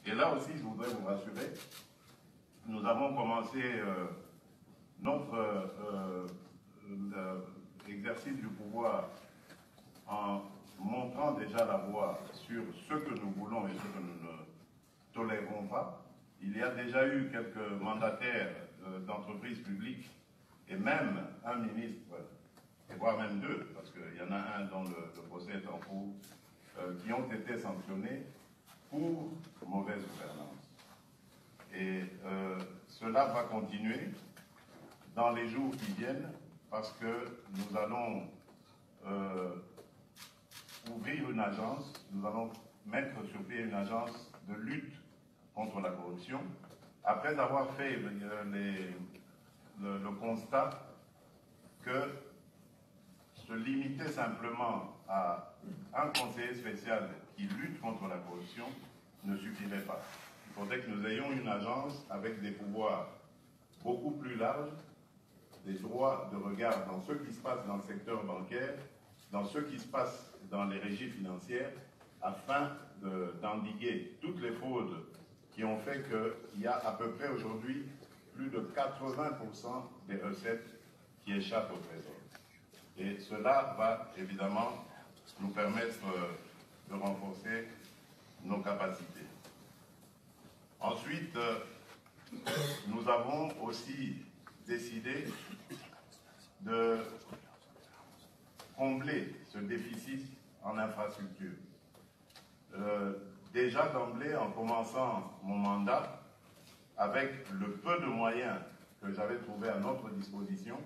Et là aussi, je voudrais vous rassurer, nous avons commencé notre exercice du pouvoir en montrant déjà la voie sur ce que nous voulons et ce que nous ne tolérons pas. Il y a déjà eu quelques mandataires d'entreprises publiques et même un ministre, et voire même deux, parce qu'il y en a un dont le procès est en cours, qui ont été sanctionnés pour mauvaise gouvernance. Et cela va continuer dans les jours qui viennent parce que nous allons ouvrir une agence, nous allons mettre sur pied une agence de lutte contre la corruption, après avoir fait le constat que se limiter simplement à un conseiller spécial qui lutte contre la corruption ne suffirait pas. Il faudrait que nous ayons une agence avec des pouvoirs beaucoup plus larges, des droits de regard dans ce qui se passe dans le secteur bancaire, dans ce qui se passe dans les régies financières, afin d'endiguer toutes les fraudes qui ont fait qu'il y a à peu près aujourd'hui plus de 80% des recettes qui échappent au Trésor. Et cela va évidemment nous permettre de renforcer nos capacités. Ensuite, nous avons aussi décidé de combler ce déficit en infrastructure. Déjà d'emblée, en commençant mon mandat, avec le peu de moyens que j'avais trouvé à notre disposition,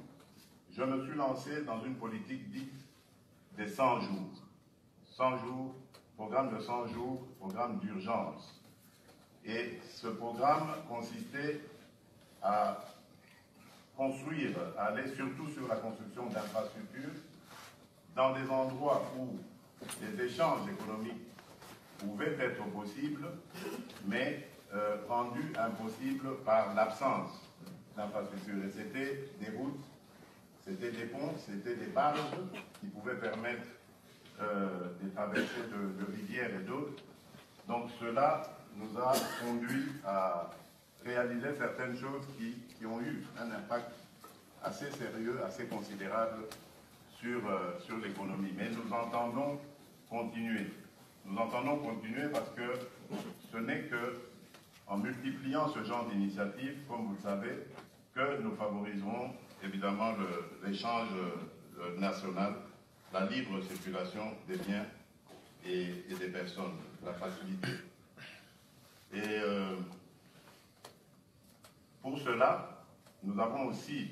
je me suis lancé dans une politique dite des 100 jours. 100 jours, programme de 100 jours, programme d'urgence. Et ce programme consistait à construire, à aller surtout sur la construction d'infrastructures dans des endroits où les échanges économiques pouvaient être possibles, mais rendus impossibles par l'absence d'infrastructures. Et c'était des routes, c'était des ponts, c'était des barges qui pouvaient permettre des traversées de rivières et d'autres. Donc cela nous a conduit à réaliser certaines choses qui ont eu un impact assez sérieux, assez considérable sur l'économie. Mais nous entendons continuer. Nous entendons continuer parce que ce n'est qu'en multipliant ce genre d'initiatives, comme vous le savez, que nous favoriserons évidemment l'échange national, la libre circulation des biens et des personnes, la facilité. Et pour cela, nous avons aussi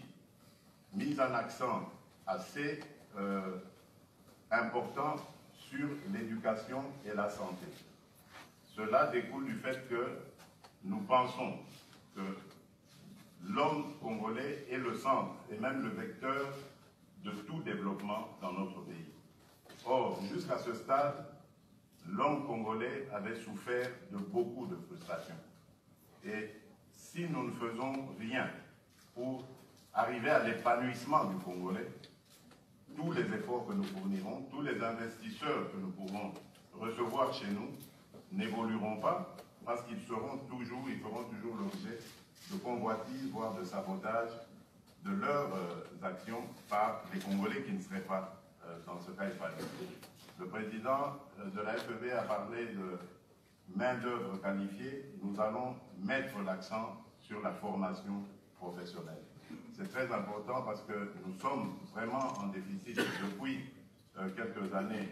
mis un accent assez important sur l'éducation et la santé. Cela découle du fait que nous pensons que l'homme congolais est le centre et même le vecteur de tout développement dans notre pays. Or, jusqu'à ce stade, l'homme congolais avait souffert de beaucoup de frustrations. Et si nous ne faisons rien pour arriver à l'épanouissement du Congolais, tous les efforts que nous fournirons, tous les investisseurs que nous pourrons recevoir chez nous n'évolueront pas parce qu'ils feront toujours l'objet de convoitises, voire de sabotage de leurs actions par les Congolais qui ne seraient pas dans ce cas épanouis. Le président de la FEB a parlé de main-d'œuvre qualifiée. Nous allons mettre l'accent sur la formation professionnelle. C'est très important parce que nous sommes vraiment en déficit depuis quelques années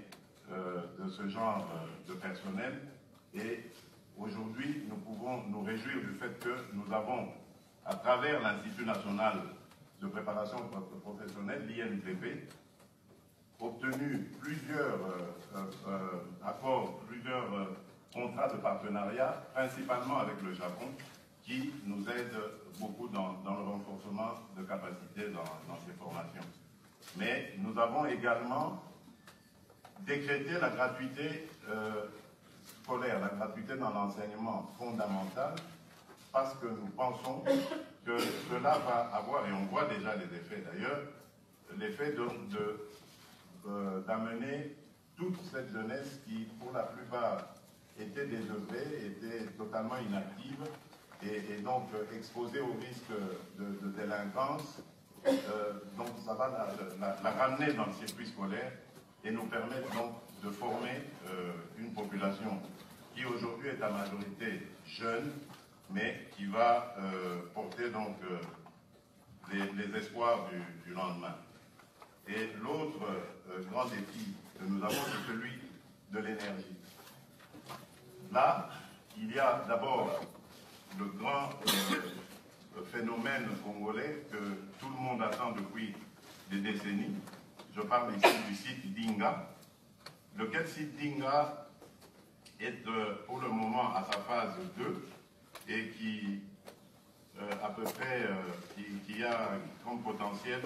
de ce genre de personnel et aujourd'hui nous pouvons nous réjouir du fait que nous avons, à travers l'Institut national de préparation professionnelle, l'INPP, obtenu plusieurs accords, plusieurs contrats de partenariat, principalement avec le Japon, qui nous aide beaucoup dans le renforcement de capacités dans ces formations. Mais nous avons également décrété la gratuité scolaire, la gratuité dans l'enseignement fondamental, parce que nous pensons que cela va avoir, et on voit déjà les effets d'ailleurs, l'effet d'amener toute cette jeunesse qui, pour la plupart, était désœuvrée, était totalement inactive et donc exposée au risque de délinquance. Donc ça va la ramener dans le circuit scolaire et nous permettre donc de former une population qui aujourd'hui est à majorité jeune, mais qui va porter donc les espoirs du lendemain. Et l'autre grand défi que nous avons, c'est celui de l'énergie. Là, il y a d'abord le grand phénomène congolais que tout le monde attend depuis des décennies. Je parle ici du site Dinga, lequel site Dinga est pour le moment à sa phase 2 et qui à peu près qui a comme potentiel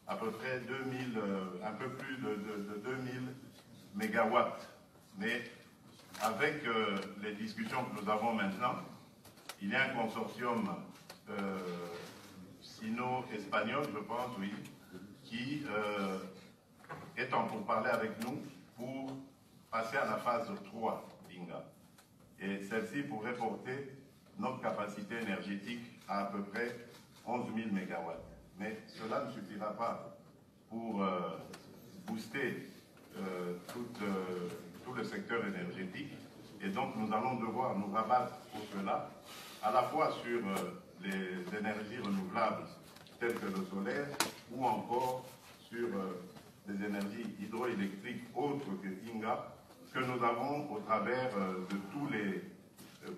à peu près 2000, un peu plus de 2000 mégawatts. Mais avec les discussions que nous avons maintenant, il y a un consortium sino-espagnol, je pense, oui, qui est en pourparlers avec nous pour passer à la phase 3 d'Inga. Et celle-ci pourrait porter notre capacité énergétique à peu près 11 000 mégawatts. Mais cela ne suffira pas pour booster tout le secteur énergétique. Et donc nous allons devoir nous rabattre pour cela, à la fois sur les énergies renouvelables telles que le solaire, ou encore sur des énergies hydroélectriques autres que Inga, que nous avons au travers de tous les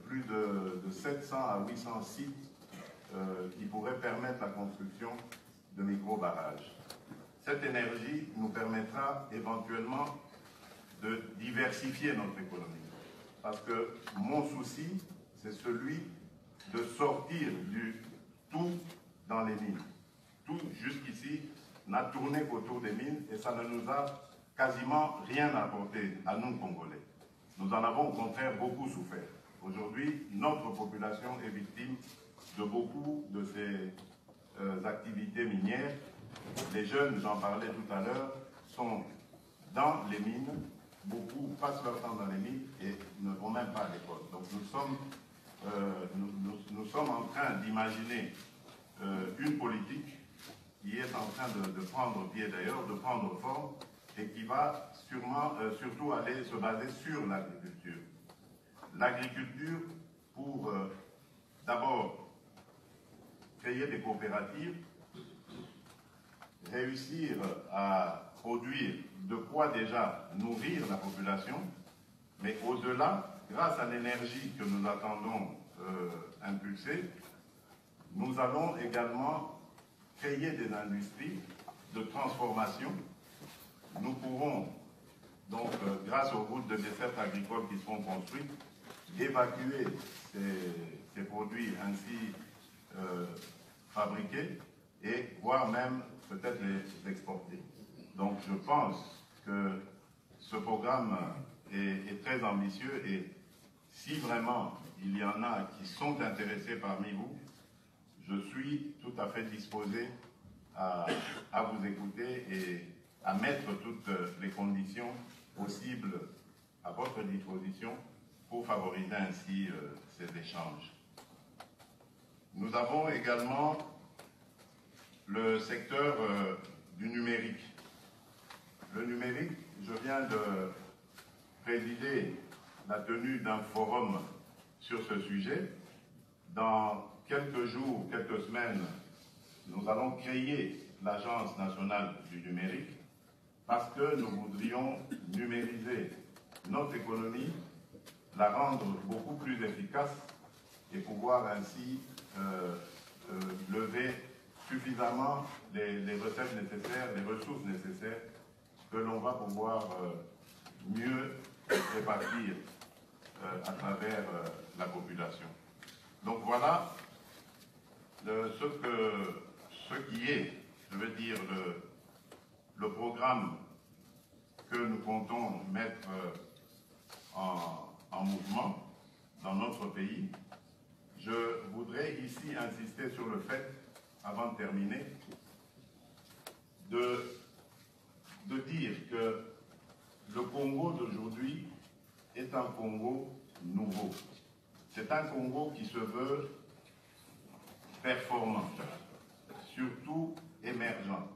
plus de 700 à 800 sites qui pourraient permettre la construction de micro-barrages. Cette énergie nous permettra éventuellement de diversifier notre économie. Parce que mon souci, c'est celui de sortir du tout dans les mines. Tout jusqu'ici n'a tourné qu'autour des mines et ça ne nous a quasiment rien apporté à nous, Congolais. Nous en avons au contraire beaucoup souffert. Aujourd'hui, notre population est victime de beaucoup de ces activités minières. Les jeunes, j'en parlais tout à l'heure, sont dans les mines. Beaucoup passent leur temps dans les mines et ne vont même pas à l'école. Donc nous sommes en train d'imaginer une politique qui est en train de prendre pied d'ailleurs, de prendre forme et qui va sûrement, surtout aller se baser sur l'agriculture. L'agriculture pour d'abord créer des coopératives, réussir à produire de quoi déjà nourrir la population, mais au-delà, grâce à l'énergie que nous attendons impulser, nous allons également créer des industries de transformation. Nous pourrons, donc, grâce aux routes de desserte agricole qui seront construites, évacuer ces produits ainsi fabriqués et voire même peut-être les exporter. Donc je pense que ce programme est très ambitieux et si vraiment il y en a qui sont intéressés parmi vous, je suis tout à fait disposé à vous écouter et à mettre toutes les conditions possibles à votre disposition pour favoriser ainsi ces échanges. Nous avons également le secteur du numérique. Le numérique, je viens de présider la tenue d'un forum sur ce sujet. Dans quelques jours, quelques semaines, nous allons créer l'Agence nationale du numérique parce que nous voudrions numériser notre économie, la rendre beaucoup plus efficace et pouvoir ainsi lever suffisamment les recettes nécessaires, les ressources nécessaires que l'on va pouvoir mieux répartir à travers la population. Donc voilà ce qui est, je veux dire, le programme que nous comptons mettre en mouvement dans notre pays. Je voudrais ici insister sur le fait, avant de terminer, de dire que le Congo d'aujourd'hui est un Congo nouveau. C'est un Congo qui se veut performant, surtout émergent.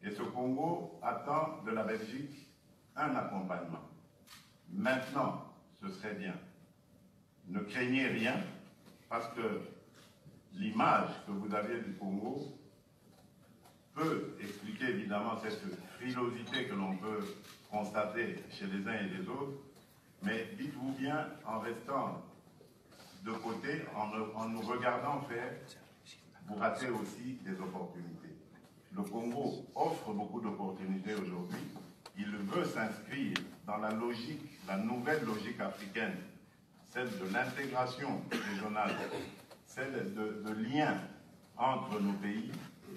Et ce Congo attend de la Belgique un accompagnement. Maintenant, ce serait bien. Ne craignez rien, parce que l'image que vous avez du Congo peut expliquer évidemment cette frilosité que l'on peut constater chez les uns et les autres, mais dites-vous bien, en restant de côté, en nous regardant faire, vous ratez aussi des opportunités. Le Congo offre beaucoup d'opportunités aujourd'hui. Il veut s'inscrire dans la logique, la nouvelle logique africaine, celle de l'intégration régionale, celle de lien entre nos pays.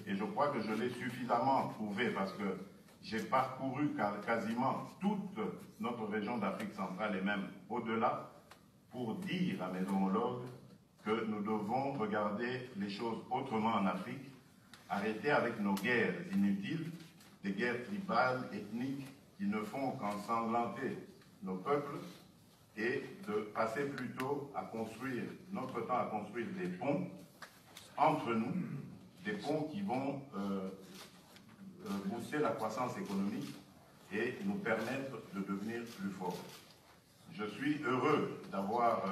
Et je crois que je l'ai suffisamment prouvé parce que j'ai parcouru quasiment toute notre région d'Afrique centrale et même au-delà pour dire à mes homologues que nous devons regarder les choses autrement en Afrique, arrêter avec nos guerres inutiles, des guerres tribales, ethniques, qui ne font qu'ensanglanter nos peuples, et de passer plutôt à construire, notre temps à construire des ponts entre nous, des ponts qui vont booster la croissance économique et nous permettre de devenir plus forts. Je suis heureux d'avoir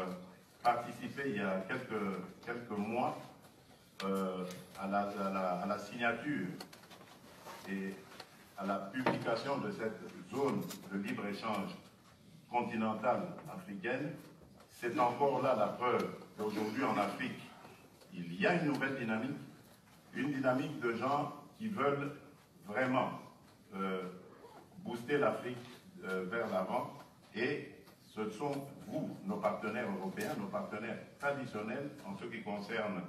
participé il y a quelques mois à la signature et à la publication de cette zone de libre-échange continentale africaine. C'est encore là la preuve qu'aujourd'hui en Afrique, il y a une nouvelle dynamique, une dynamique de gens qui veulent vraiment booster l'Afrique vers l'avant, et ce sont vous, nos partenaires européens, nos partenaires traditionnels en ce qui concerne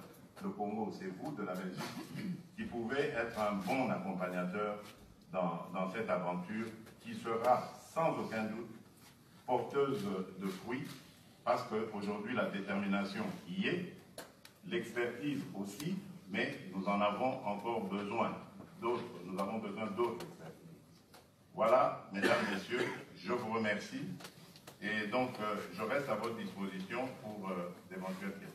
le Congo, c'est vous de la Belgique qui pouvez être un bon accompagnateur dans cette aventure qui sera sans aucun doute porteuse de fruits, parce qu'aujourd'hui la détermination y est, l'expertise aussi, mais nous en avons encore besoin d'autres, nous avons besoin d'autres expertises. Voilà, mesdames, messieurs, je vous remercie, et donc je reste à votre disposition pour d'éventuelles questions.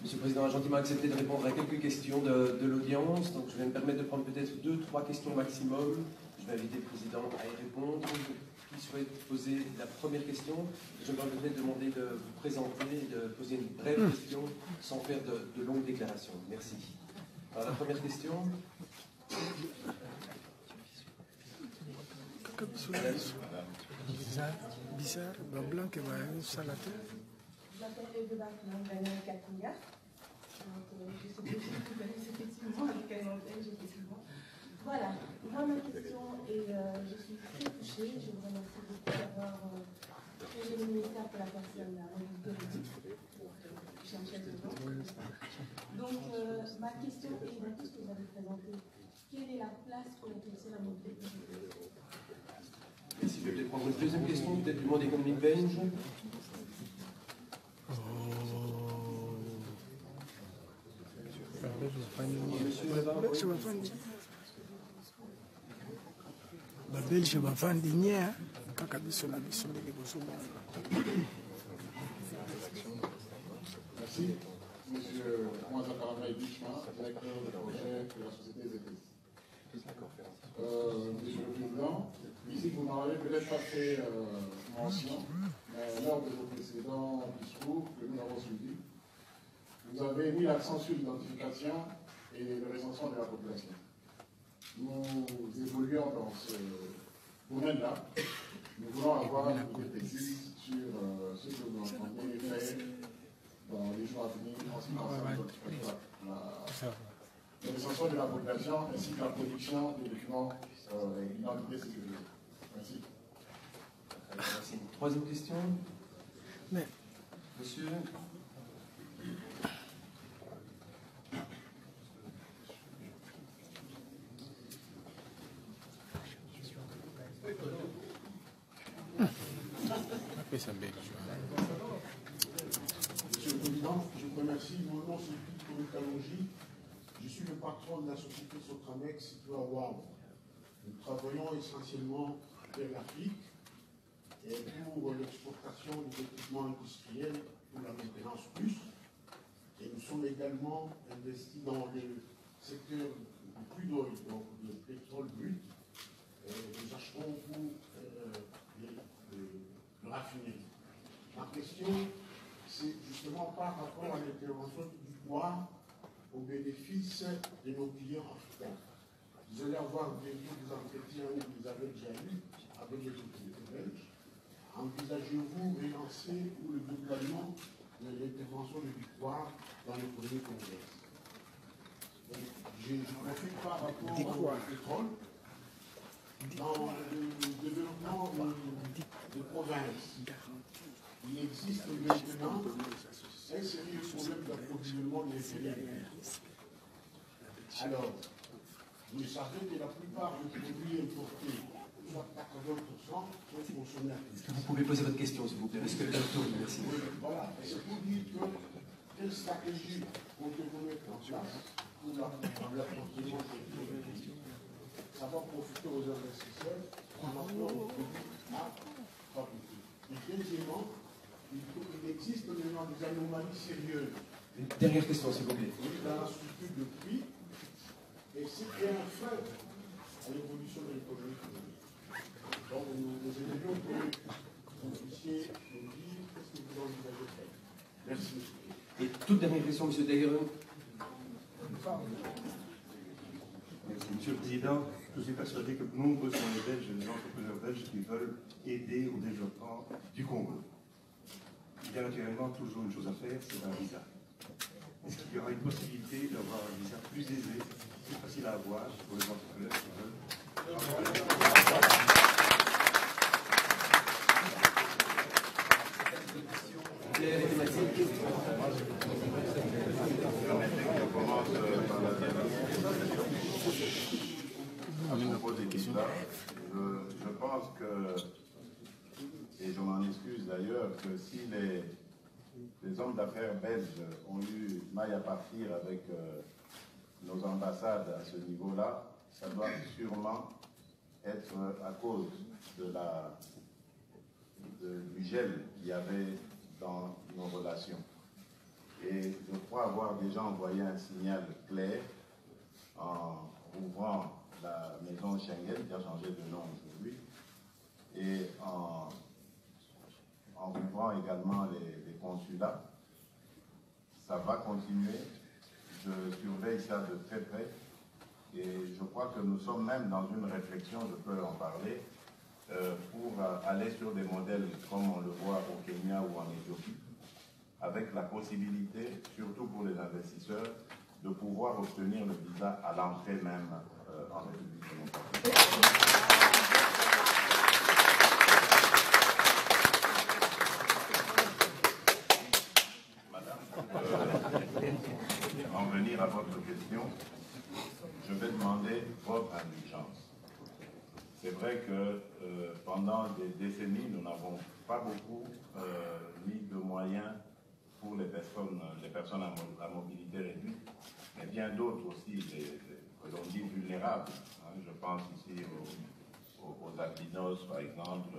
Monsieur le Président a gentiment accepté de répondre à quelques questions de l'audience. Donc je vais me permettre de prendre peut-être 2-3 questions maximum. Je vais inviter le Président à y répondre. Qui souhaite poser la première question? Je me permettrai de demander de vous présenter et de poser une brève question sans faire de longues déclarations. Merci. Alors la première question. Bizarre, blanc qui va salater. Je m'appelle Eva Daniel Kakuya. Je sais que effectivement avec quelle antenne j'étais souvent. Voilà, moi ma question est, je suis très touchée, je vous remercie beaucoup d'avoir créé le ministère pour la personne à mobilité réduite. Donc ma question est, dans tout ce que vous avez présenté, quelle est la place pour la question de la mobilité réduite? Merci, je vais peut-être prendre une deuxième question, peut-être du monde économique belge. Babelge bavandi nye kaka biso na biso ndenge bozomona. Merci. Monsieur Mouazakaramay Bichma, directeur de projet de la société ZT. Monsieur le Président, ici vous m'avez peut-être pas fait mention, mais lors de vos précédents discours que nous avons suivis, vous avez mis l'accent sur l'identification et le recensement de la population. Nous évoluons dans ce domaine-là. Nous voulons avoir une idée précise sur ce que vous entendez faire dans les jours à venir en ce qui concerne le recensement de la population ainsi que la production des documents d'identité sécurisés. Merci. Merci. Troisième question. Mais... Monsieur. Pesa mbele. Président. Je vous remercie. Mon nom, c'est Philippe Kalonji. Je suis le patron de la société Sotramex située à Ouaou. Nous travaillons essentiellement vers l'Afrique et pour l'exportation des équipements industriels pour la maintenance plus. Et nous sommes également investis dans le secteur du crude oil, donc le pétrole brut. Nous achetons pour le raffinerie. Ma question, c'est justement par rapport à l'intervention du pouvoir au bénéfice de nos clients africains. Vous allez avoir bientôt des entretiens où vous avez déjà eu avec les autorités belges. Envisagez-vous relancer ou le déploiement de l'intervention du pouvoir dans le premier congrès? Je profite par rapport au pétrole. Dans le développement des provinces, il existe maintenant un sérieux problème d'approvisionnement des énergies. Alors, vous savez que la plupart des produits importés, soit 80%, sont consommés à Est-ce que vous pouvez poser votre question, s'il vous plaît? Est-ce que le docteur, merci. Oui, voilà. C'est pour dire que quelle stratégie comptez-vous mettre en place pour l'approvisionnement des énergies? Ça va profiter aux investisseurs en apportant aux produits à fabriquer. Et deuxièmement, il existe maintenant des anomalies sérieuses. Une dernière question, s'il vous plaît. Dans la structure de prix, et c'est un frein à l'évolution de l'économie. Donc nous aimerions que vous puissiez nous dire qu'est-ce que vous envisagez de faire. Merci. Et toute dernière question, M. Daguerre. Merci, Monsieur le Président. Je suis persuadé que nombreux sont les Belges et les entrepreneurs belges qui veulent aider au développement du Congo. Il y a naturellement toujours une chose à faire, c'est un visa. Est-ce qu'il y aura une possibilité d'avoir un visa plus aisé, plus facile à avoir pour les entrepreneurs qui veulent? Je pense que, et je m'en excuse d'ailleurs, que si les hommes d'affaires belges ont eu maille à partir avec nos ambassades à ce niveau-là, ça doit sûrement être à cause du gel qu'il y avait dans nos relations. Et je crois avoir déjà envoyé un signal clair en ouvrant la maison Schengen, qui a changé de nom aujourd'hui, et en ouvrant également les consulats. Ça va continuer. Je surveille ça de très près. Et je crois que nous sommes même dans une réflexion, je peux en parler, pour aller sur des modèles comme on le voit au Kenya ou en Éthiopie, avec la possibilité, surtout pour les investisseurs, de pouvoir obtenir le visa à l'entrée même en République démocratique. En venir à votre question, je vais demander votre indulgence. C'est vrai que pendant des décennies, nous n'avons pas beaucoup mis de moyens pour les personnes à mobilité réduite, mais bien d'autres aussi, que l'on dit vulnérables. Hein, je pense ici aux albinos, par exemple,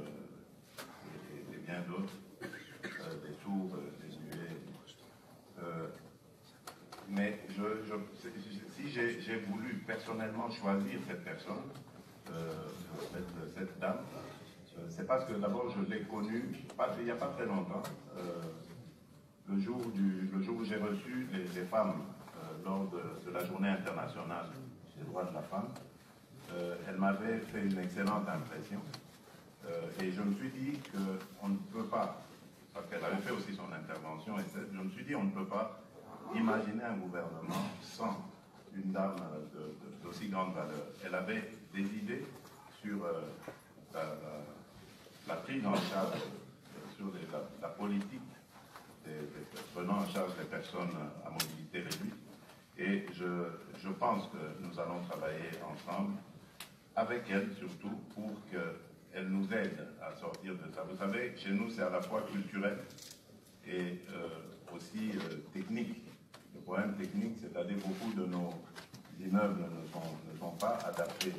et bien d'autres, des sourds, des muets. Mais si j'ai voulu personnellement choisir cette personne, cette dame, c'est parce que d'abord je l'ai connue il n'y a pas très longtemps, le jour où j'ai reçu les femmes lors de la journée internationale des droits de la femme. Elle m'avait fait une excellente impression et je me suis dit qu'on ne peut pas, parce qu'elle avait fait aussi son intervention, et je me suis dit on ne peut pas imaginer un gouvernement sans une dame d'aussi grande valeur. Elle avait des idées sur la prise en charge, sur la politique prenant en charge les personnes à mobilité réduite. Et je pense que nous allons travailler ensemble, avec elle surtout, pour qu'elle nous aide à sortir de ça. Vous savez, chez nous, c'est à la fois culturel et aussi immeubles ne sont pas adaptés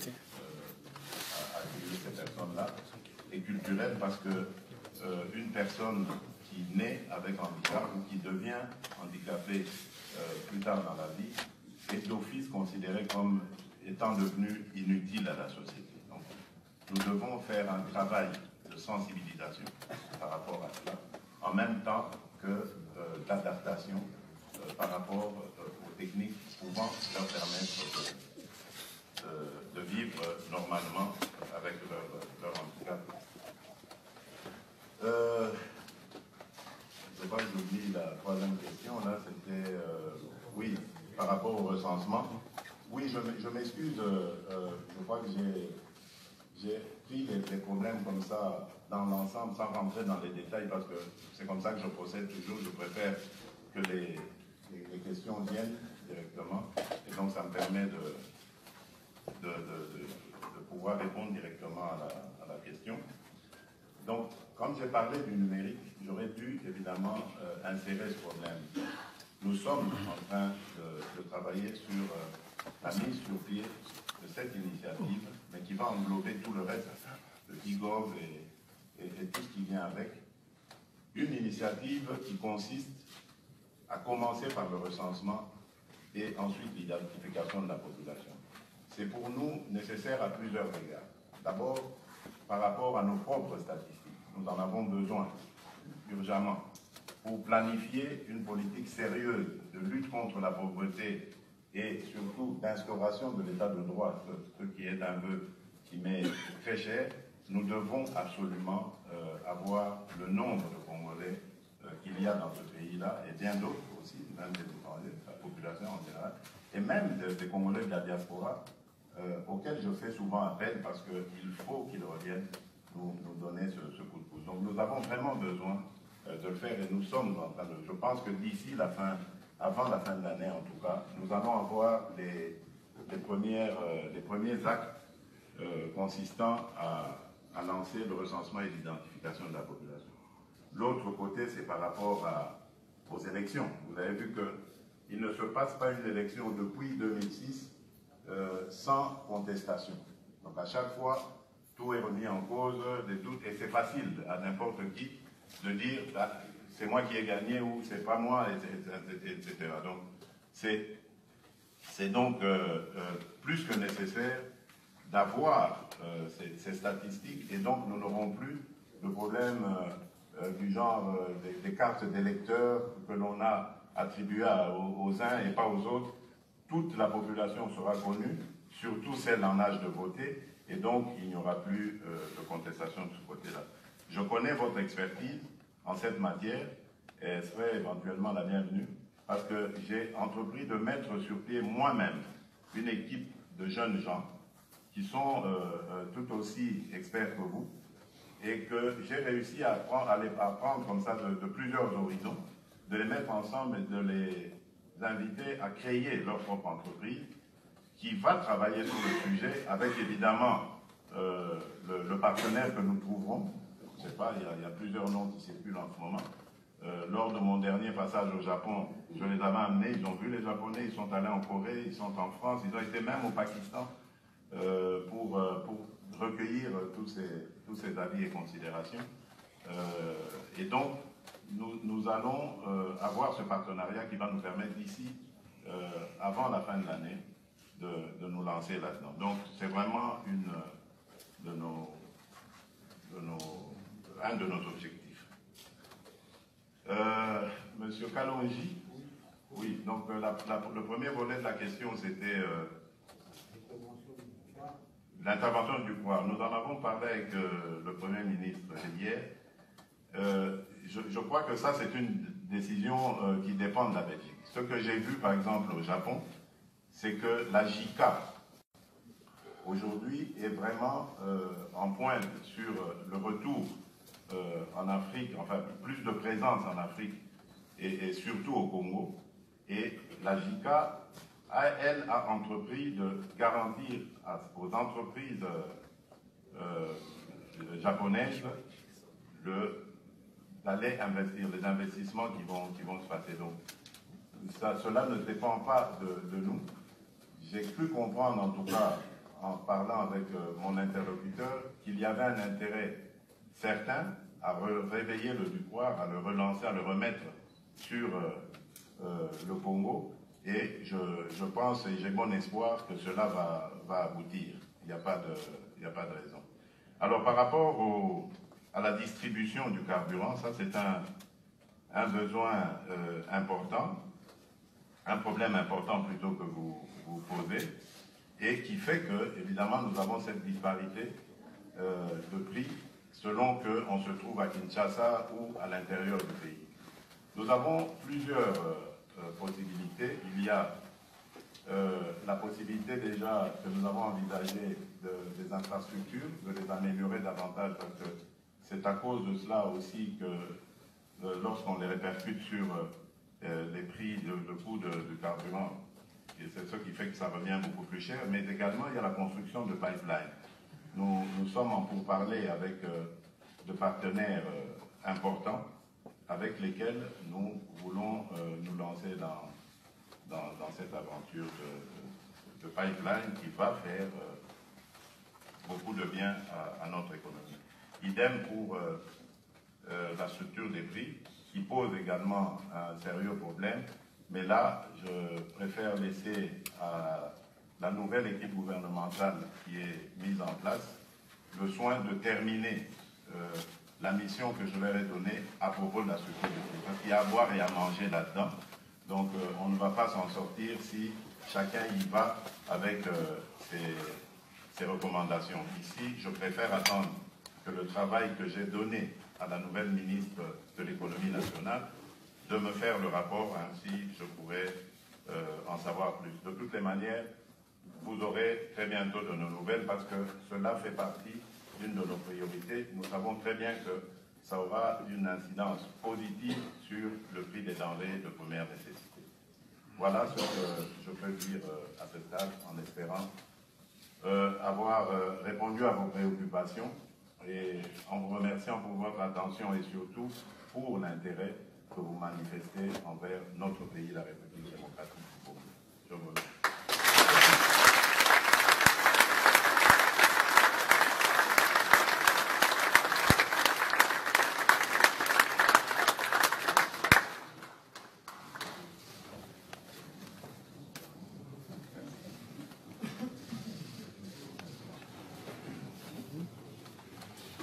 à accueillir ces personnes-là, et culturel parce que une personne qui naît avec handicap ou qui devient handicapée plus tard dans la vie est d'office considérée comme étant devenue inutile à la société. Donc, nous devons faire un travail de sensibilisation par rapport à cela, en même temps que d'adaptation par rapport aux techniques pouvant leur permettre de vivre normalement avec leur handicap. Je crois que j'oublie la troisième question, là, c'était, oui, par rapport au recensement. Oui, je m'excuse, je crois que j'ai pris des problèmes comme ça dans l'ensemble, sans rentrer dans les détails, parce que c'est comme ça que je procède toujours. Je préfère que les questions viennent directement, et donc ça me permet de pouvoir répondre directement à la question. Donc, comme j'ai parlé du numérique, j'aurais dû évidemment insérer ce problème. Nous sommes en train de travailler sur la mise sur pied de cette initiative, mais qui va englober tout le reste, le e-gov et tout ce qui vient avec. Une initiative qui consiste à commencer par le recensement et ensuite l'identification de la population. C'est pour nous nécessaire à plusieurs égards. D'abord, par rapport à nos propres statistiques. Nous en avons besoin, urgemment, pour planifier une politique sérieuse de lutte contre la pauvreté et surtout d'instauration de l'état de droit, ce qui est un vœu qui m'est très cher. Nous devons absolument avoir le nombre de Congolais qu'il y a dans ce pays-là, et bien d'autres aussi, même des étrangers, la population en général, et même des Congolais de la diaspora, auxquels je fais souvent appel parce qu'il faut qu'ils reviennent nous donner ce coup de pouce. Donc nous avons vraiment besoin de le faire, et nous sommes en train de... Je pense que d'ici la fin, avant la fin de l'année en tout cas, nous allons avoir les premiers actes consistant à lancer le recensement et l'identification de la population. L'autre côté, c'est par rapport aux élections. Vous avez vu qu'il ne se passe pas une élection depuis 2006 sans contestation. Donc à chaque fois, tout est remis en cause, des doutes, et c'est facile à n'importe qui de dire c'est moi qui ai gagné ou c'est pas moi, etc. Donc c'est donc plus que nécessaire d'avoir ces statistiques, et donc nous n'aurons plus le problème du genre des cartes d'électeurs que l'on a attribuées aux uns et pas aux autres. Toute la population sera connue, surtout celle en âge de voter, et donc il n'y aura plus de contestation de ce côté-là. Je connais votre expertise en cette matière, et elle serait éventuellement la bienvenue, parce que j'ai entrepris de mettre sur pied moi-même une équipe de jeunes gens qui sont tout aussi experts que vous, et que j'ai réussi à prendre comme ça de plusieurs horizons, de les mettre ensemble et de les inviter à créer leur propre entreprise qui va travailler sur le sujet avec évidemment le partenaire que nous trouverons. Je ne sais pas, il y a plusieurs noms qui circulent en ce moment. Lors de mon dernier passage au Japon, je les avais amenés, ils ont vu les Japonais, ils sont allés en Corée, ils sont en France, ils ont été même au Pakistan pour recueillir tous ces avis et considérations. Et donc, nous allons avoir ce partenariat qui va nous permettre d'ici, avant la fin de l'année, de nous lancer là-dedans. Donc, c'est vraiment un de nos objectifs. Monsieur Kalonji, oui, donc le premier volet de la question, c'était l'intervention du pouvoir. Nous en avons parlé avec le Premier ministre hier. Je crois que ça, c'est une décision qui dépend de la Belgique. Ce que j'ai vu, par exemple, au Japon, c'est que la JICA, aujourd'hui, est vraiment en pointe sur le retour en Afrique, enfin, plus de présence en Afrique, et surtout au Congo. Et la JICA, elle, a entrepris de garantir aux entreprises japonaises d'aller investir, les investissements qui vont se passer. Donc, cela ne dépend pas de nous. j'ai cru comprendre, en tout cas, en parlant avec mon interlocuteur, qu'il y avait un intérêt certain à réveiller le Ducoire, à le relancer, à le remettre sur le Congo. Et je pense et j'ai bon espoir que cela va aboutir. Il n'y a pas de raison. Alors, par rapport à la distribution du carburant, ça c'est un besoin important, un problème important plutôt que vous posez, et qui fait que, évidemment, nous avons cette disparité de prix selon qu'on se trouve à Kinshasa ou à l'intérieur du pays. Nous avons plusieurs possibilités. Il y a la possibilité déjà que nous avons envisagé des infrastructures, de les améliorer davantage, parce que c'est à cause de cela aussi que lorsqu'on les répercute sur les prix, le coût du carburant, et c'est ce qui fait que ça revient beaucoup plus cher, mais également il y a la construction de pipelines. Nous sommes en pourparlers avec de partenaires importants avec lesquels nous voulons nous lancer dans cette aventure de pipeline qui va faire beaucoup de bien à notre économie. Idem pour la structure des prix, qui pose également un sérieux problème, mais là, je préfère laisser à la nouvelle équipe gouvernementale qui est mise en place le soin de terminer la mission que je leur ai donnée à propos de la structure des prix. Parce qu'il y a à boire et à manger là-dedans. Donc, on ne va pas s'en sortir si chacun y va avec ses recommandations. Ici, je préfère attendre que le travail que j'ai donné à la nouvelle ministre de l'économie nationale, de me faire le rapport, ainsi je pourrais en savoir plus. De toutes les manières, vous aurez très bientôt de nos nouvelles parce que cela fait partie d'une de nos priorités. Nous savons très bien que ça aura une incidence positive sur le prix des denrées de première nécessité. Voilà ce que je peux dire à ce stade, en espérant avoir répondu à vos préoccupations et en vous remerciant pour votre attention et surtout pour l'intérêt que vous manifestez envers notre pays, la République démocratique du Congo. Je vous remercie.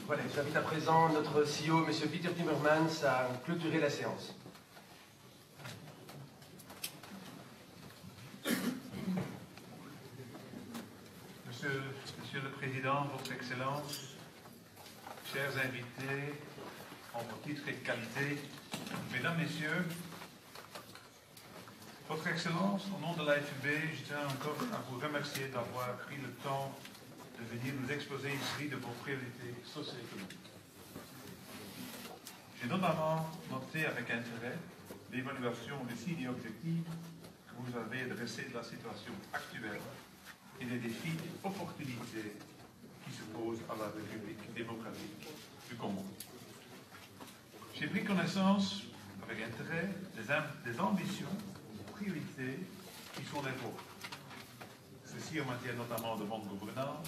Voilà, j'invite à présent notre CEO, M. Peter Timmermans, à clôturer la séance. Monsieur le Président, Votre Excellence, chers invités, en vos titres et qualités, Mesdames, Messieurs, Votre Excellence, au nom de l'AFUB, je tiens encore à vous remercier d'avoir pris le temps de venir nous exposer ici de vos priorités socio-économiques. J'ai notamment noté avec intérêt l'évaluation des signes et objectifs que vous avez dressés de la situation actuelle et des défis et opportunités qui se posent à la République démocratique du Congo. J'ai pris connaissance avec intérêt des ambitions, priorités qui sont les vôtres. Ceci en matière notamment de bonne gouvernance,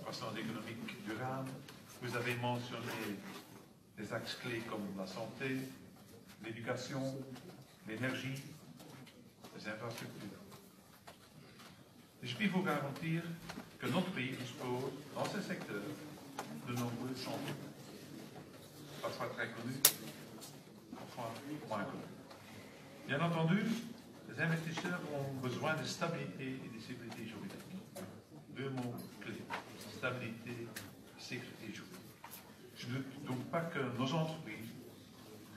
croissance économique durable. Vous avez mentionné des axes clés comme la santé, l'éducation, l'énergie, les infrastructures. Et je puis vous garantir que notre pays dispose, dans ces secteurs, de nombreux chantiers. Parfois très connus, parfois moins connus. Bien entendu, les investisseurs ont besoin de stabilité et de sécurité juridique. Deux mots clés, stabilité et sécurité juridique. Je ne doute donc pas que nos entreprises,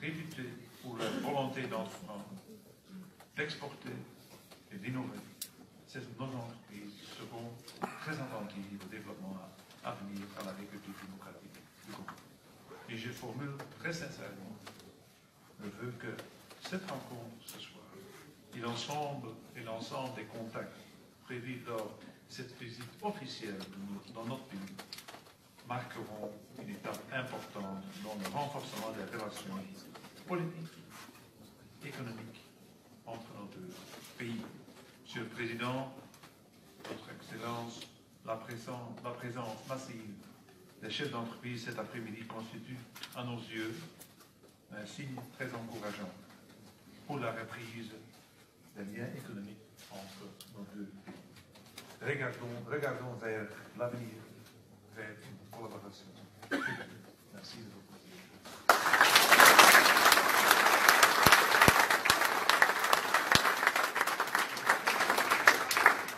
réputées pour leur volonté d'entreprendre, d'exporter et d'innover, nos entreprises seront très attentives au développement à venir à la République démocratique du Congo. Et je formule très sincèrement le vœu que cette rencontre ce soir et l'ensemble des contacts prévus lors de cette visite officielle dans notre pays marqueront une étape importante dans le renforcement des relations politiques, économiques entre nos deux pays. Monsieur le Président, présence massive des chefs d'entreprise cet après-midi constitue, à nos yeux, un signe très encourageant pour la reprise des liens économiques entre nos deux pays. Regardons vers l'avenir, vers une collaboration. Merci de votre attention.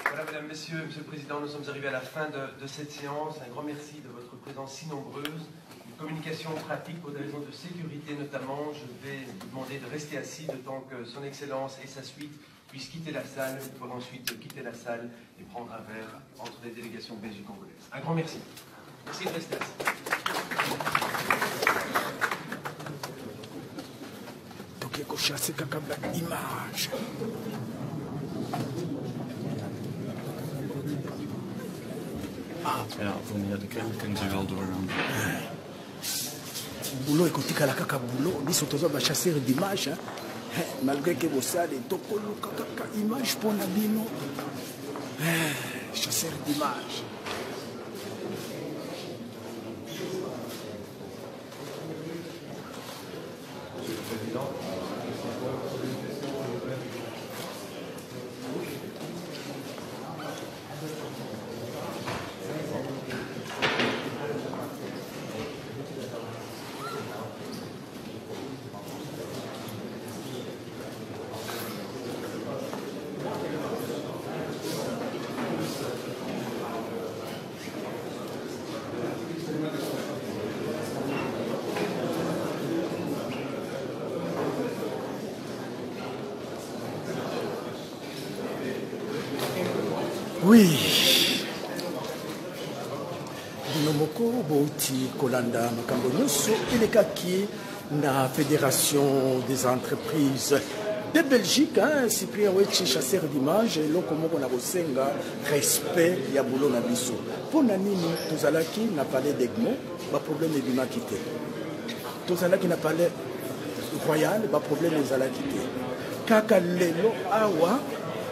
Voilà, mesdames, messieurs, monsieur le Président, nous sommes arrivés à la fin de cette séance. Un grand merci de votre présence si nombreuse. Une communication pratique pour des raisons de sécurité notamment. Je vais vous demander de rester assis le temps que son Excellence et sa suite puissent quitter la salle pour ensuite quitter la salle et prendre un verre entre les délégations belges-congolaises. Un grand merci. Merci de rester assis. Donc, il faut chasser une image. Ja, wanneer de krijg kunnen ze wel doorgaan. Boulot ekotikala kaka boulot biso toza bachasseur d'image malgré que bosali tokoluka kaka image mpona bino chasseur d'image. Oui. Bino moko bouti kolanda makambo nyonso elekaki na Fédération des entreprises de Belgique, Cyprien Wechi, chasseur d'image, eloko moko na kosenga respect ya boulot na biso. Pona nini tozalaki na palais d'Egmont, ba problème ebimaki te. Tozalaki na palais royal, ba problème ezalaki te. Kaka lelo awa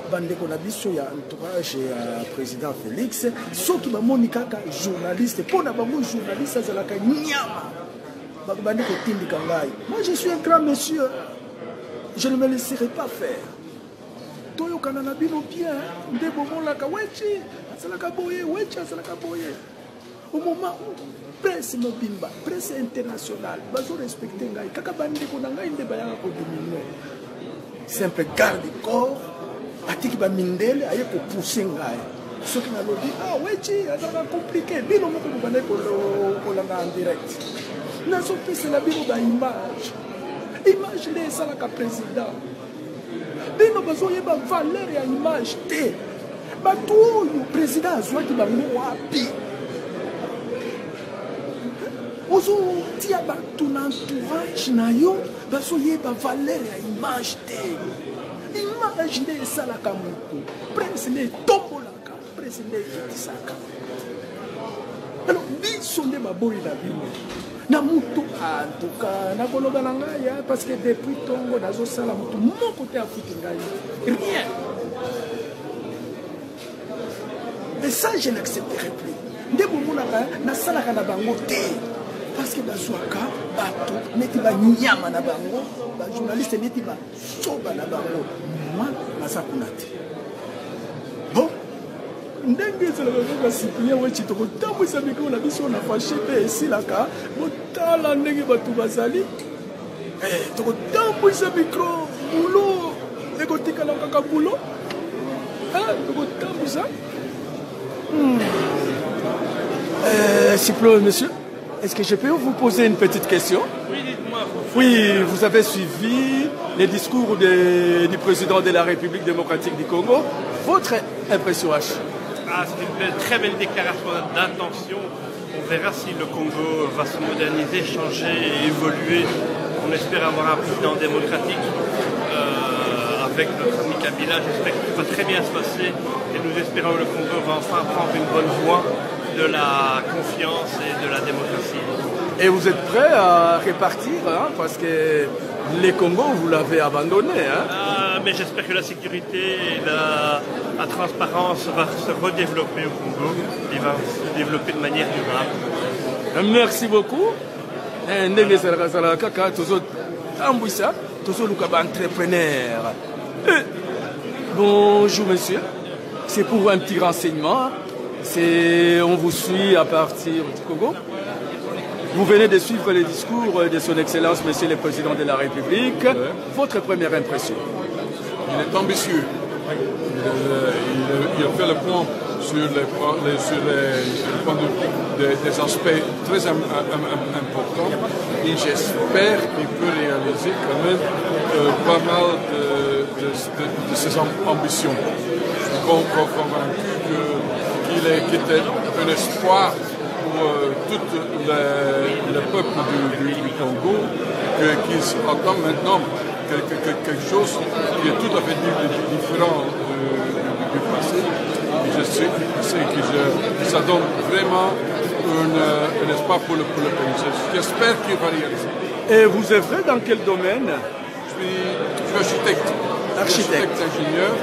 bandeko na biso ya entourage ya président Félix soki bamoni kaka journaliste mpona bango journaliste azalaka nyama bakobandi kotindika ngai. Moi je suis un grand monsieur, je ne me laisserai pas faire. Toyokana na bino bien nde bomolaka Wechi azalaka boye, Wechi azalaka boye. Au moment où presse mobimba, presse internationale bazo respecte ngai kaka bandeko na ngai nde bayaka kodimine simple garde corps atiki ba mindele aye ko pousser ngai soki na lobby Wechi azaka compliqué bino moko bande ko langa en direct na so pese la bino ba image les salaka président bino bazo yeba valeur ya image te batu oyo président azwaki bango wapi ozo tia batu na entourage na yo bazo yeba valeur ya image te. Image nde esalaka moto, presse nde etombolaka, presse nde ekitisaka. Alors biso nde baboyi na bino na moto en tout cas nakoloba na ngai parce que depuis ntongo nazosala moto moko te afuti ngai rien. Et ça je n'accepterai plus. Nde bomonaka nasalaka na bango te parce que bazwaka bato neti banyama na bango bajournaliste neti basoba na bango moi naza kuna te. Bon ndenge ezalaka kaka Cyprien Wechi tokotambwisa mikro na biso na fashe mpe esilaka botala ndenge bato bazali tokotambwisa mikro bulo ekotikala kaka bulo tokotambwisa Cyprien, monsieur, est-ce que je peux vous poser une petite question? Oui, dites-moi. Oui, vous avez suivi les discours du président de la République démocratique du Congo. Votre impression H? C'est une très belle déclaration d'intention. On verra si le Congo va se moderniser, changer et évoluer. On espère avoir un président démocratique avec notre ami Kabila. J'espère que tout va très bien se passer et nous espérons que le Congo va enfin prendre une bonne voie de la confiance et de la démocratie. Et vous êtes prêt à répartir parce que les Congo, vous l'avez abandonné mais j'espère que la sécurité et la transparence va se redévelopper au Congo et va se développer de manière durable. Merci beaucoup. Entrepreneur. Bonjour monsieur, c'est pour un petit renseignement. On vous suit à partir du Congo. Vous venez de suivre les discours de son Excellence Monsieur le Président de la République. Votre première impression? Il est ambitieux. Il a fait le point sur les points des aspects très importants et j'espère qu'il peut réaliser quand même pas mal de ses ambitions. Je suis convaincu qu'il est un espoir pour tout le peuple du Congo, qu'il entend maintenant quelque chose qui est tout à fait différent du passé. Et je sais que ça donne vraiment un espoir pour le pays. J'espère qu'il va réaliser. Et vous œuvrez dans quel domaine? Je suis architecte. Architecte ingénieur.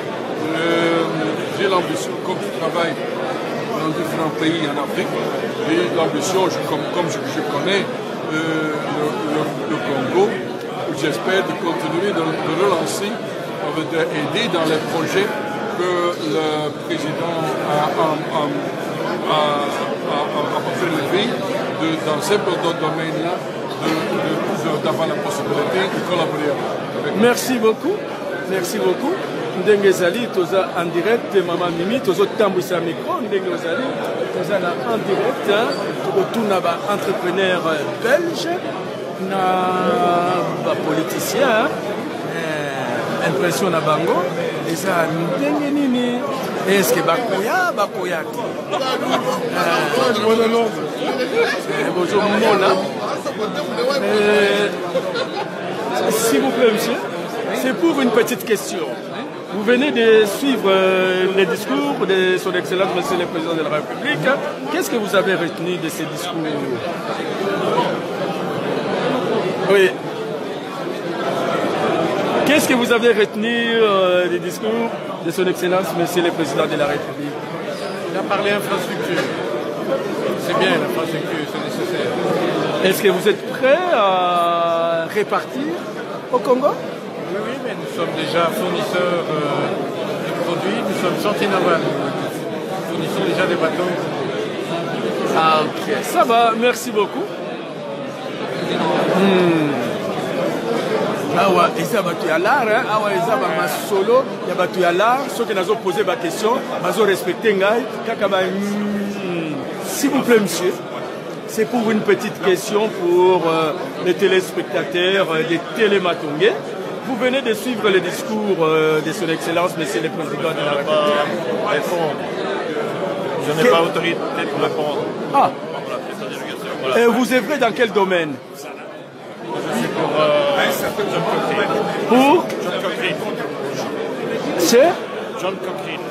J'ai l'ambition, comme je travaille dans différents pays en Afrique, j'ai l'ambition, comme je connais le Congo, j'espère de continuer de relancer, d'aider dans les projets que le président a prélevé dans ces domaines-là, d'avoir la possibilité de collaborer avec. Merci beaucoup. Merci beaucoup. Ndenge Zali, toza en direct, Maman Mimi, toza tambouissa micro, Ndenge Zali, toza en direct, toza ba entrepreneur belge, na politicien, impression na bango, eza ndenge nini, est-ce que bakoya ti? Bonjour Mona. S'il vous plaît, monsieur, c'est pour une petite question. Vous venez de suivre les discours de son Excellence Monsieur le Président de la République. Qu'est-ce que vous avez retenu de ces discours? Oui. Qu'est-ce que vous avez retenu des discours de son Excellence Monsieur le Président de la République? Il a parlé infrastructure. C'est bien, l'infrastructure, c'est nécessaire. Est-ce que vous êtes prêt à répartir au Congo? Oui, mais nous sommes déjà fournisseurs de produits, nous sommes Santé Naval. Nous fournissons déjà des bateaux. Ah, ok. Ça va, merci beaucoup. Awa, eza batu ya lar, awa eza ba masolo ya batu ya lar, ceux qui nazo poser ba question, bazo respecter ngai, kaka ba s'il vous plaît monsieur. C'est pour une petite question pour les téléspectateurs des Télématongé. Vous venez de suivre le discours de son Excellence, Monsieur le Président de la République. Je n'ai pas autorité pour répondre. Ah. Voilà. Et vous œuvrez dans quel domaine? C'est pour John Cochrane. Pour John Cochrane. C'est John Cochrane.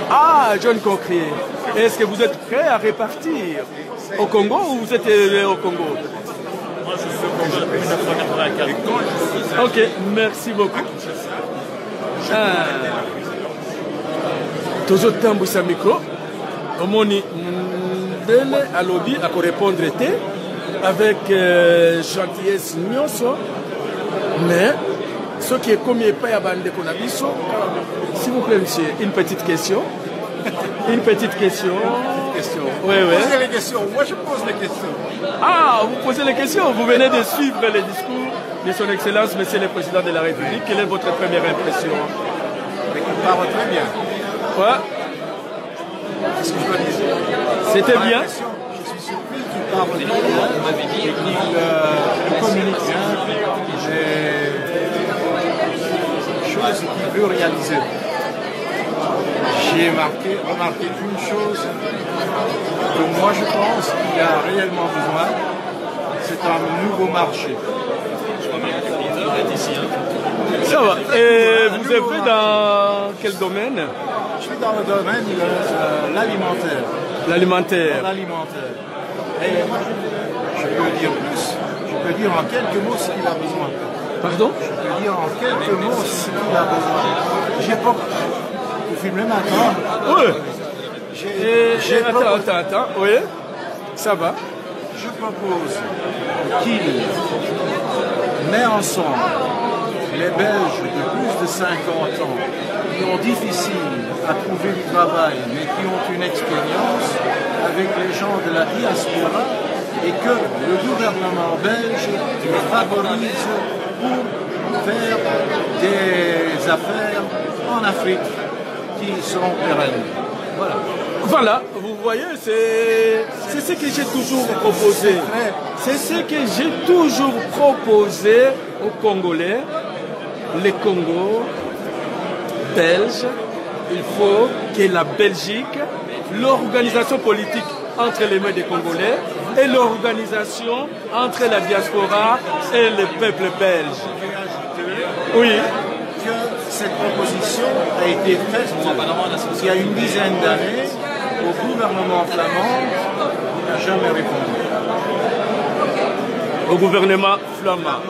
Ah, John Cochrane. Est-ce que vous êtes prêt à répartir au Congo ou vous êtes au Congo? Moi, je suis au Congo depuis 1984. Ok, merci beaucoup. Toujours tambouissa micro. Omoni Mbele alobi à répondre avec gentillesse nyonso, mais ce qui est comme pas à bande konabiso. S'il vous plaît, monsieur, une petite question. Une petite question. Oui, oui. Posez les questions. Moi, je pose les questions. Ah, vous posez les questions. Vous venez de suivre les discours de son Excellence, Monsieur le Président de la République. Quelle est votre première impression? Il parle très bien. Ouais. Qu'est-ce que je dois dire? C'était bien. Je suis surpris qu'il parle bien et qu'il communique bien. J'ai chose qu'il veut réaliser. J'ai remarqué une chose que moi je pense qu'il y a réellement besoin, c'est un nouveau marché. Ça va. Et vous êtes dans quel domaine? Je suis dans le domaine de l'alimentaire. L'alimentaire. L'alimentaire. Et je peux dire plus, je peux dire en quelques mots ce qu'il a besoin. Pardon? Je peux dire en quelques mots ce qu'il a besoin. J'ai pas... Vous filmez maintenant? Oui. Attends. Oui. Ça va. Je propose qu'il met ensemble les Belges de plus de 50 ans qui ont difficile à trouver du travail mais qui ont une expérience avec les gens de la diaspora et que le gouvernement belge les favorise pour faire des affaires en Afrique qui seront pérennes. Voilà. Voilà, vous voyez, c'est ce que j'ai toujours proposé. C'est ce que j'ai toujours proposé aux Congolais, les Congos belges. Il faut que la Belgique, l'organisation politique entre les mains des Congolais et l'organisation entre la diaspora et le peuple belge. Oui. Que cette proposition a été faite il y a une dizaine d'années au gouvernement flamand, il n'a jamais répondu. Au gouvernement flamand.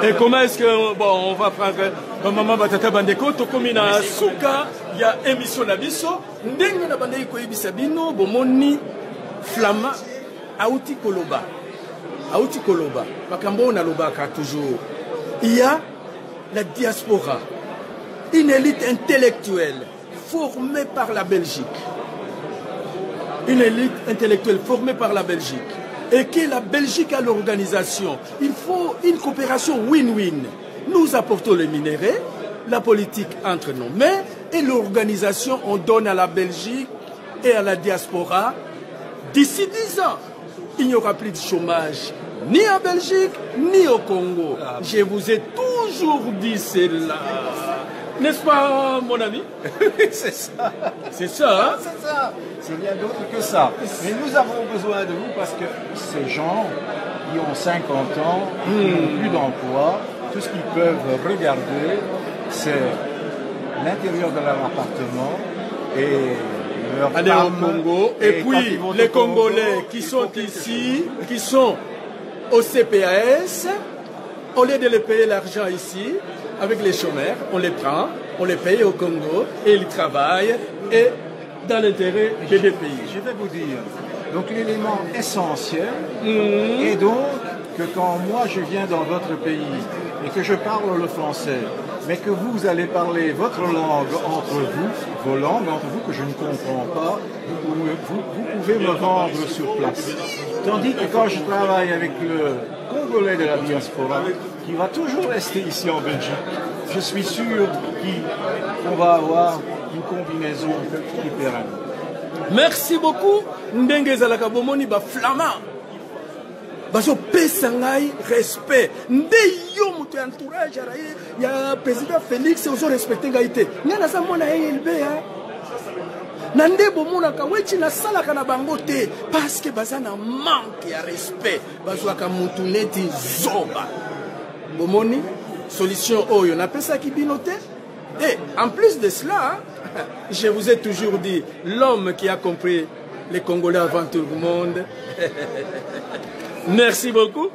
Et comment est-ce que, bon, on va prendre, maman batata bandeko, tokomina suka, il y a émission nabiso, ndenge na bandeki ko yebisa bino, bomoni flamand, auti koloba, makambo na lobaka toujours. Il y a la diaspora, une élite intellectuelle formée par la Belgique. Une élite intellectuelle formée par la Belgique. Et que la Belgique a l'organisation. Il faut une coopération win-win. Nous apportons les minéraux, la politique entre nos mains, et l'organisation, on donne à la Belgique et à la diaspora. D'ici 10 ans, il n'y aura plus de chômage, ni en Belgique, ni au Congo. Je vous ai toujours dit cela. N'est-ce pas, mon ami? C'est ça. C'est ça, hein? C'est ça. C'est rien d'autre que ça. Mais nous avons besoin de vous parce que ces gens qui ont 50 ans, qui n'ont plus d'emploi, tout ce qu'ils peuvent regarder, c'est l'intérieur de leur appartement et leur aller au Congo. Et puis, les Congolais qui sont ici, qui sont au CPAS, au lieu de les payer l'argent ici, avec les chômeurs, on les prend, on les paye au Congo et ils travaillent et dans l'intérêt des deux pays. Je vais vous dire, donc l'élément essentiel est donc que quand moi je viens dans votre pays et que je parle le français, mais que vous allez parler votre langue entre vous, vos langues entre vous que je ne comprends pas, vous pouvez me vendre sur place. Tandis que quand je travaille avec le Congolais de la diaspora, qui va toujours rester ici en Belgique, je suis sûr qu'on va avoir une combinaison qui est pérenne. Merci beaucoup. Ndenge zalaka bomoni ba flamand. Bazo pesa ngai respect. Nde yo muto entourage ya président Félix ozo respecter ngai te. Ngana sa mona ELB hein. Nande bomonaka wechi na salaka na bango te parce que baza na manque ya respect. Bazo ka mutu neti zoba. Bomoni solution oyo na pesa ki binote. Et en plus de cela, je vous ai toujours dit, l'homme qui a compris les Congolais avant tout le monde. Merci beaucoup.